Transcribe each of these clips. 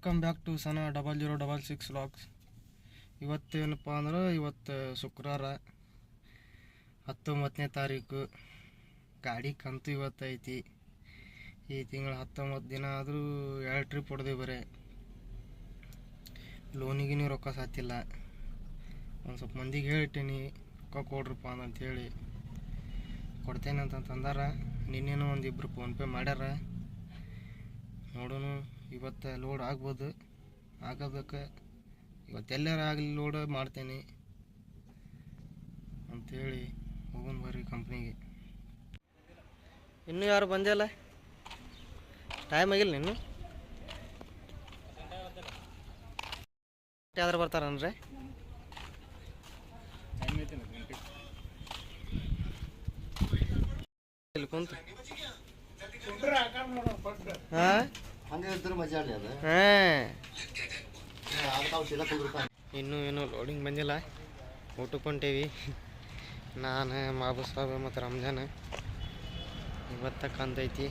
Welcome back to ಸನ 0066 vlogs. ಇವತ್ತೇನಪ್ಪ ಅಂದ್ರೆ ಇವತ್ತು ಶುಕ್ರವಾರ 19ನೇ ತಾರೀಕು. ಗಾಡಿ ಕಂತು ಇವತ್ತೈತಿ. ಈ ತಿಂಗಳ 19 ದಿನ ಆದರೂ 2 ಟ್ರಿಪ್ ಹೊಡೆದೇವು. ಬರೇ ಲೋನಿಗಿನ ರೊಕ್ಕ ಸಾತಿಲ್ಲ. ಒಂದು ಸ್ವಲ್ಪ ಮಂದಿಗೆ ಹೇಳಿಟ್ಟೀನಿ ರೊಕ್ಕ ಕೊಡ್ರಪ್ಪ ಅಂತೇಳಿ. ಕೊಡ್ತೇನೆ ಅಂತಂದಾರ. ನಿನ್ನೇನು ಒಂದಿಬ್ಬರು ಫೋನ್ಪೇ ಮಾಡ್ಯಾರ. ನೋಡೋಣ ಇವತ್ತು ಲೋಡ್ ಆಗ್ಬೋದು. ಆಗೋದಕ್ಕೆ ಇವತ್ತೆಲ್ಲರ ಆಗಲಿ ಲೋಡ್ ಮಾಡ್ತೇನೆ ಅಂಥೇಳಿ ಹೋಗೋಣ ಬರ್ರಿ ಕಂಪ್ನಿಗೆ. ಇನ್ನೂ ಯಾರು ಬಂದೇ ಅಲ್ಲ, ಟೈಮ್ ಆಗಿಲ್ಲ. ಇನ್ನು ಯಾವ್ದಾರು ಬರ್ತಾರನ್ರಿ? ಇಲ್ಲಿ ಕುಂತು ಇನ್ನೂ ಏನು ಲೋಡಿಂಗ್ ಬಂದಿಲ್ಲ. ಊಟಕ್ಕೆ ಹೊಂಟೇವಿ ನಾನು, ಮಾಬು ಸಾಬ್ ಮತ್ತು ರಂಜಾನ್. ಇವತ್ತಕ್ಕಂತೈತಿ.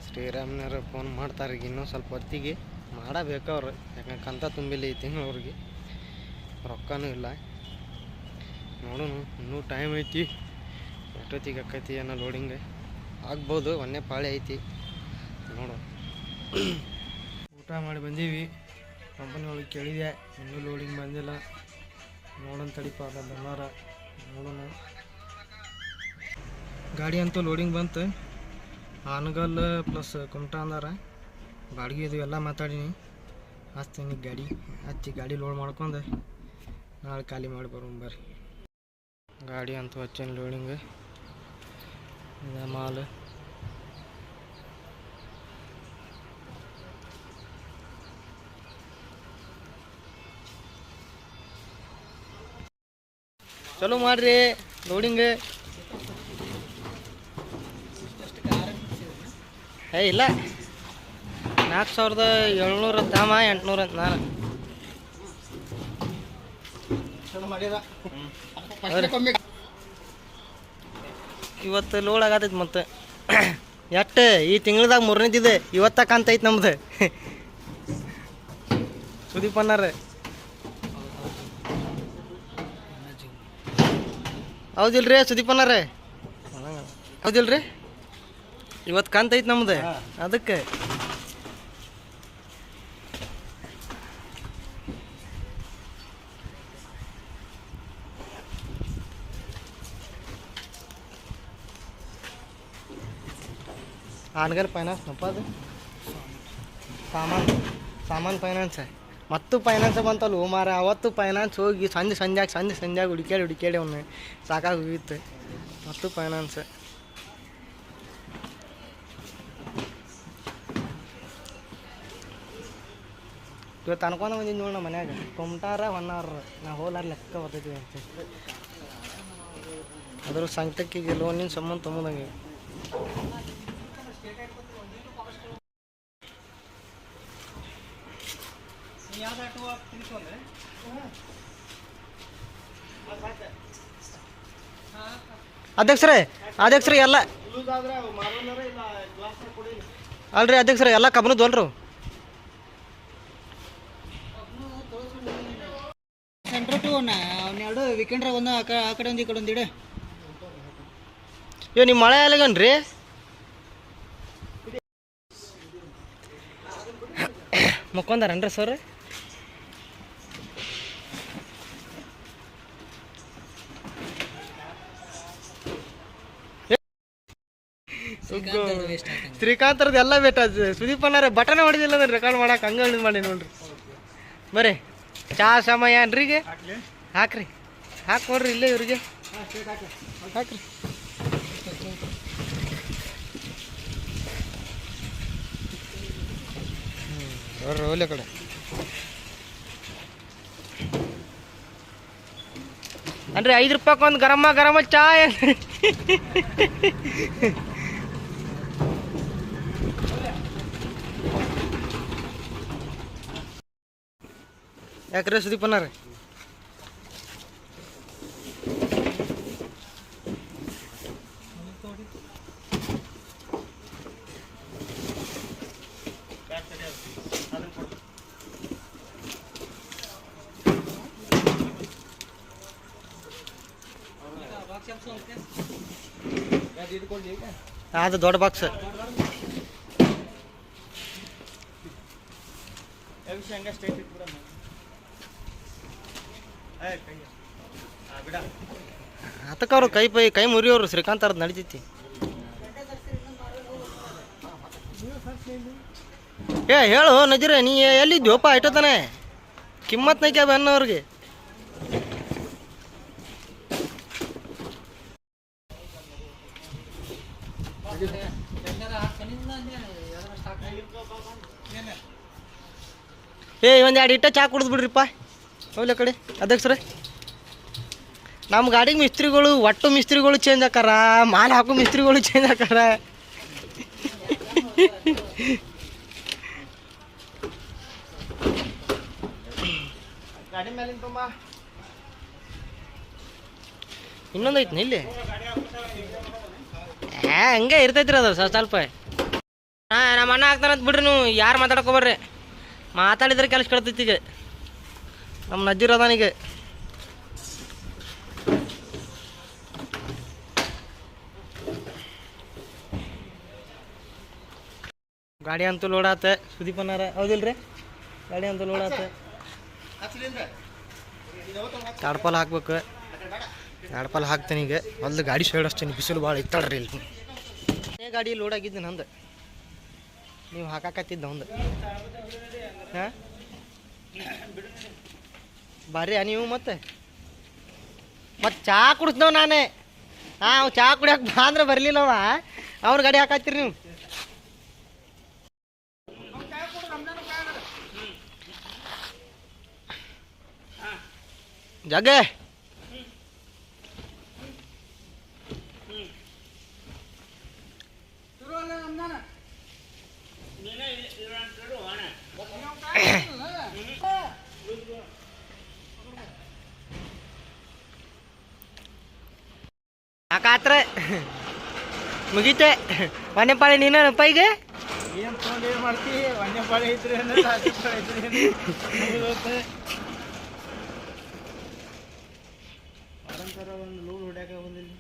ಶ್ರೀರಾಮ್ನವ್ರು ಫೋನ್ ಮಾಡ್ತಾರೆ ಈಗ ಇನ್ನೂ ಸ್ವಲ್ಪ ಹೊತ್ತಿಗೆ. ಮಾಡಬೇಕು ಅವ್ರು, ಯಾಕಂದ್ರೆ ಕಂತ ತುಂಬಿಲ್ಲ ಈ ತಿಂಗಳು. ಅವ್ರಿಗೆ ರೊಕ್ಕನೂ ಇಲ್ಲ. ನೋಡೋಣ, ಇನ್ನೂ ಟೈಮ್ ಐತಿ. ಎಷ್ಟೊತ್ತಿಗೆ ಆಕೈತಿ ಏನೋ ಲೋಡಿಂಗ್ ಆಗ್ಬೋದು. ಒಂದೇ ಪಾಳಿ ಐತಿ ನೋಡು. ಊಟ ಮಾಡಿ ಬಂದೀವಿ. ಕಂಪನಿ ಒಳಗೆ ಕೇಳಿದೆ, ಇನ್ನೂ ಲೋಡಿಂಗ್ ಬಂದಿಲ್ಲ. ನೋಡೋಣ ತಡಿಪ ಬಂದಾರ, ನೋಡೋಣ. ಗಾಡಿ ಅಂತೂ ಲೋಡಿಂಗ್ ಬಂತು. ಆನಗಲ್ ಪ್ಲಸ್ ಕುಮಟಾ ಅಂದಾರ. ಬಾಡಿಗೆ ಇದು ಎಲ್ಲ ಮಾತಾಡೀನಿ. ಹಚ್ತೀನಿ ಗಾಡಿ ಹಚ್ಚಿ ಗಾಡಿ ಲೋಡ್ ಮಾಡ್ಕೊಂಡು ನಾಳೆ ಖಾಲಿ ಮಾಡಿ ಬರೋಣ ಬರ್ರಿ. ಗಾಡಿ ಅಂತೂ ಹಚ್ಚೇನು ಲೋಡಿಂಗ್ ಇದೆ ಮಾಲ್. ಚಲೋ ಮಾಡ್ರಿ ಲೋಡಿಂಗ್. ಇಲ್ಲ, 4700 ದಾಮ, 800 ಅಂತ ನಾನು. ಇವತ್ತು ಲೋಡ್ ಆಗತೈತಿ. ಮತ್ತೆ ಎಷ್ಟು ಈ ತಿಂಗಳದಾಗ 3ನೇದಿದೆ. ಇವತ್ತಕ್ಕಂತೈತಿ ನಮ್ದು. ಸುದೀಪ್ ಅನ್ನಾರ ಹೌದಿಲ್ರಿ? ಸುದೀಪ್ ಅನ್ನಾರ ಹೌದಿಲ್ರಿ? ಇವತ್ತು ಕಂತೈತಿ ನಮ್ದು. ಅದಕ್ಕೆ ಆನ್ಗರ್ ಫೈನಾನ್ಸ್ ನಪ್ಪ. ಅದು ಸಾಮಾನು ಫೈನಾನ್ಸ್ ಮತ್ತು ಫೈನಾನ್ಸ್ ಬಂತಲ್ಲ ಮಾರ. ಅವತ್ತು ಫೈನಾನ್ಸ್ ಹೋಗಿ ಸಂಜೆಯಾಗಿ ಹುಡುಕ್ಯಾಡಿ ಅವನು ಸಾಕಾಗಿ ಹೋಗಿತ್ತು. ಮತ್ತು ಫೈನಾನ್ಸ್ ಇವತ್ತು ಅನ್ಕೊಂಡು ಬಂದಿದ್ದು ನೋಡ ಮನ್ಯಾಗ. ಕುಮಟಾರ 1 hour ನಾ ಹೋಲಾರ ಲೆಕ್ಕ ಬರ್ತೈತಿ ಅಂತ. ಅದ್ರ ಸಂಕಟಕ್ಕಿಗೆ ಲೋನಿನ ಸಂಬಂಧ ತುಂಬೋದಂಗೆ. ಅಧ್ಯಕ್ಷರೇ ಎಲ್ಲ ಅಲ್ರಿ ಅಧ್ಯಕ್ಷರೇ ಎಲ್ಲ ಕಬ್ಬನದ್ದು ಅಲ್ರು ಸೆಂಟ್ರ್ ಟು ಅವನ್ನೆರಡು ವೀಕೆಂಡ್ರಾಗ ಒಂದು ಆ ಕಡೆ ಒಂದು ಈ ಕಡೆ ಒಂದು ಇಡೆ. ಇವ್ ನಿಮ್ಮ ಮಳೆ ಅಲ್ಲಿಗನ್ರಿ ಮುಕ್ಕೊಂದಾರನ್ರಿ ಸರ್? ಶ್ರೀಕಾಂತರದ್ದು ಎಲ್ಲ ಬೇಟ. ಸುದೀಪ್ ಅನ್ನಾರ ಬಟನ್ ಹೊಡೆದಿಲ್ಲ ಅಂದ್ರೆ ರೆಕಾರ್ಡ್ ಮಾಡಕ್ಕೆ ಹಂಗೆ ಮಾಡಿ ನೋಡ್ರಿ. ಬರ್ರಿ ಚಾ ಸಮಯ ಏನ್ರಿಗೆ ಹಾಕ್ರಿ. ಹಾಕಿ ನೋಡ್ರಿ ಇಲ್ಲೇ ಇವ್ರಿಗೆ ಹಾಕ್ರಿ. ನೋಡ್ರಿ ಒಳ್ಳೆ ಕಡೆ ಅನ್ರಿ 5 ರೂಪಾಯಿಗೆ ಒಂದು ಗರಮ ಚಾ. ಯಾಕ್ರಿ ಸುದೀಪ್ ಅನ್ನಾರ? ಅದನ್ನು ಕೊಡು. ಅದು ದೊಡ್ಡ ಬಾಕ್ಸ್. ಅದಕ್ಕೆ ಅವ್ರು ಕೈ ಮುರಿಯೋರು ಶ್ರೀಕಾಂತ್ ಅವ್ರದ್ದು ನಡಿತೈತಿ. ಹೇಳು ನಜೀರ, ನೀ ಎಲ್ಲಿದ್ಯೋಪ್ಪ ಇಟ್ಟತಾನೆ ಕಿಮ್ಮತ್ ನೈಕ್ಯಾ ಬೆನ್ನವ್ರಿಗೆ. ಒಂದು 2 ಇಟ್ಟ ಚಾ ಕುಡಿದು ಬಿಡ್ರಿಪ್ಪ. ಹೋಗ್ಲಿ ಕಡೆ ಅಧ್ಯಕ್ಷರೇ, ನಮ್ಮ ಗಾಡಿಗೆ ಮಿಸ್ತ್ರಿಗಳು ಒಟ್ಟು ಮಿಸ್ತ್ರಿಗಳು ಚೇಂಜ್ ಆಕಾರ, ಮಾಲ್ ಹಾಕೋ ಮಿಸ್ತ್ರಿಗಳು ಚೇಂಜ್ ಆಕಾರ. ಗಾಡಿ ಮೇಲಿನ ತುಂಬ ಇನ್ನೊಂದು ಐತಿ ಇಲ್ಲಿ. ಹಂಗೆ ಇರ್ತೈತ್ರಿ ಅದು ಸ್ವಲ್ಪ. ನಮ್ಮ ಅಣ್ಣ ಹಾಕ್ತಾನಂತ ಬಿಡ್ರಿ, ನೀವು ಯಾರು ಮಾತಾಡ್ಕೊಬರ್ರಿ. ಮಾತಾಡಿದ್ರೆ ಕೆಲಸ ಕೇಳ್ತೈತಿ. ಈಗ ನಮ್ಮ ನಜ್ಜಿರ ಅದಾನೀಗ. ಗಾಡಿ ಅಂತೂ ಲೋಡ್ ಆತ ಸುದೀಪನಾರ, ಹೌದಿಲ್ರಿ? ಗಾಡಿ ಅಂತೂ ಲೋಡ್ ಆತ. ತಾಡ್ಪಾಲ್ ಹಾಕ್ಬೇಕು. ತಾಡ್ಪಾಲ್ ಹಾಕ್ತೇನೆ ಈಗ. ಹೊಲ್ದು ಗಾಡಿ ಸೈಡ್ ಅಷ್ಟೇನೆ, ಬಿಸಿಲು ಭಾಳ ಇತ್ತಾಳ್ರಿ ಇಲ್ಲಿ. ಗಾಡಿ ಲೋಡ್ ಆಗಿದ್ದೆ ನಂದು, ನೀವು ಹಾಕಾಕತ್ತಿದ್ದ ಒಂದು. ಹಾಂ ಬರ್ರಿ ನೀವು ಮತ್ತೆ ಚಾ ಕುಡಿಸ್ದವ್ ನಾನೇ. ಅವ್ ಚಾ ಕುಡಿಯಕ್ಕೆ ಬಾ ಅಂದ್ರೆ ಬರಲಿಲ್ಲವ, ಅವ್ರ ಗಾಡಿ ಹಾಕಾತ್ತೀರಿ ನೀವು. ಜಗ್ಗೆ ಹಾಕಾತ್ರ ಮುಗೀತೆ. ಒಂದೇ ಪಾಳಿ ನೀನಪ್ಪ ಈಗ. ಏನು ತೊಗೊಂಡು ಏನು ಮಾಡ್ತೀವಿ? ಒಂದೇ ಪಾಳಿ ಐತ್ರಿ ಆರಂತರ ಒಂದು ಲೂಡ್ ಹೊಡ್ಯಾಕ ಬಂದಿಲ್ಲ.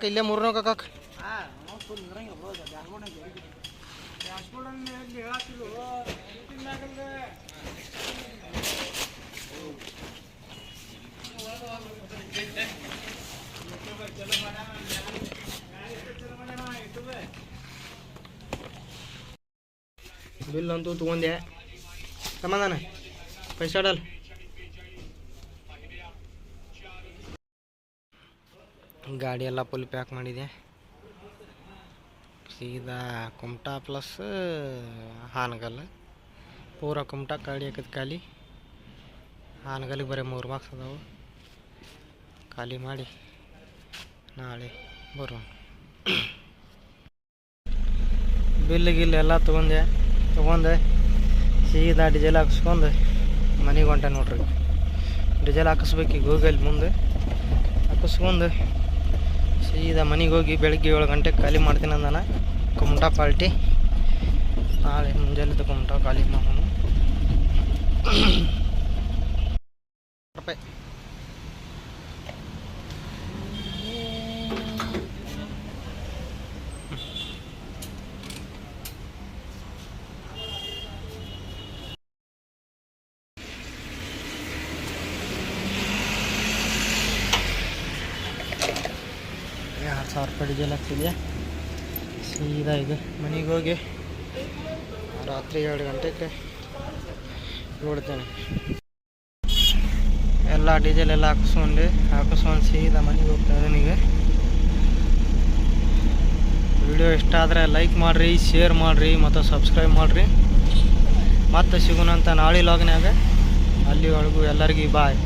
ಇಲ್ಲೇ ಮೂರ್ನೋ ಕಾಕ ಬಿಲ್ ಅಂತೂ ತೊಗೊಂಡೆ. ಸಮಾಧಾನ ಪೈಸಾ ಡಲ್. ಗಾಡಿ ಎಲ್ಲ ಫುಲ್ ಪ್ಯಾಕ್ ಮಾಡಿದೆ. ಸೀದಾ ಕುಮಟಾ ಪ್ಲಸ್ ಹಾನಗಲ್. ಪೂರ ಕುಮಟಾ ಗಾಡಿ ಹಾಕಿದ್ ಖಾಲಿ. ಹಾನಗಲ್ಲಿಗೆ ಬರೀ 3 ಬಾಕ್ಸ್ ಅದಾವು. ಖಾಲಿ ಮಾಡಿ ನಾಳೆ ಬರೋಣ. ಬಿಲ್ ಗಿಲ್ ಎಲ್ಲ ತೊಗೊಂಡೆ ಸೀದಾ ಡೀಸೆಲ್ ಹಾಕಿಸ್ಕೊಂಡು ಮನೆಗೆ ಹೊಂಟೆ ನೋಡ್ರಿ. ಡೀಸೆಲ್ ಹಾಕಿಸ್ಬೇಕು ಗೂಗಲ್ ಮುಂದೆ ಹಾಕಿಸ್ಕೊಂಡು ಸೀದಾ ಮನೆಗೆ ಹೋಗಿ ಬೆಳಗ್ಗೆ 7 ಗಂಟೆಗೆ ಖಾಲಿ ಮಾಡ್ತೀನಿ ಅಂದಾನ ಕುಮಟಾ ಪಾಲ್ಟಿ. ನಾಳೆ ಮುಂಜಾನೆ ಕುಮಟಾ ಖಾಲಿ ಮಾಡೋಣ. ರೂಪಾಯಿ ಡೀಸೆಲ್ ಹಾಕ್ತಿದ್ಯಾ. ಸೀದಾ ಈಗ ಮನೆಗೆ ಹೋಗಿ ರಾತ್ರಿ 2 ಗಂಟೆಗೆ ನೋಡ್ತೇನೆ. ಎಲ್ಲ ಡೀಸೆಲ್ ಎಲ್ಲ ಹಾಕಿಸ್ಕೊಂಡು ಸೀದಾ ಮನೆಗೆ ಹೋಗ್ತಾ ಇದ್ದೀನಿ. ಈಗ ವಿಡಿಯೋ ಇಷ್ಟ ಆದರೆ ಲೈಕ್ ಮಾಡಿರಿ, ಶೇರ್ ಮಾಡಿರಿ ಮತ್ತು ಸಬ್ಸ್ಕ್ರೈಬ್ ಮಾಡಿರಿ. ಮತ್ತೆ ಸಿಗೋಣಂತ ನಾಳೆ ಲಾಗ್ನ್ಯಾಗ. ಅಲ್ಲಿವರೆಗೂ ಎಲ್ಲರಿಗೂ ಬಾಯ್.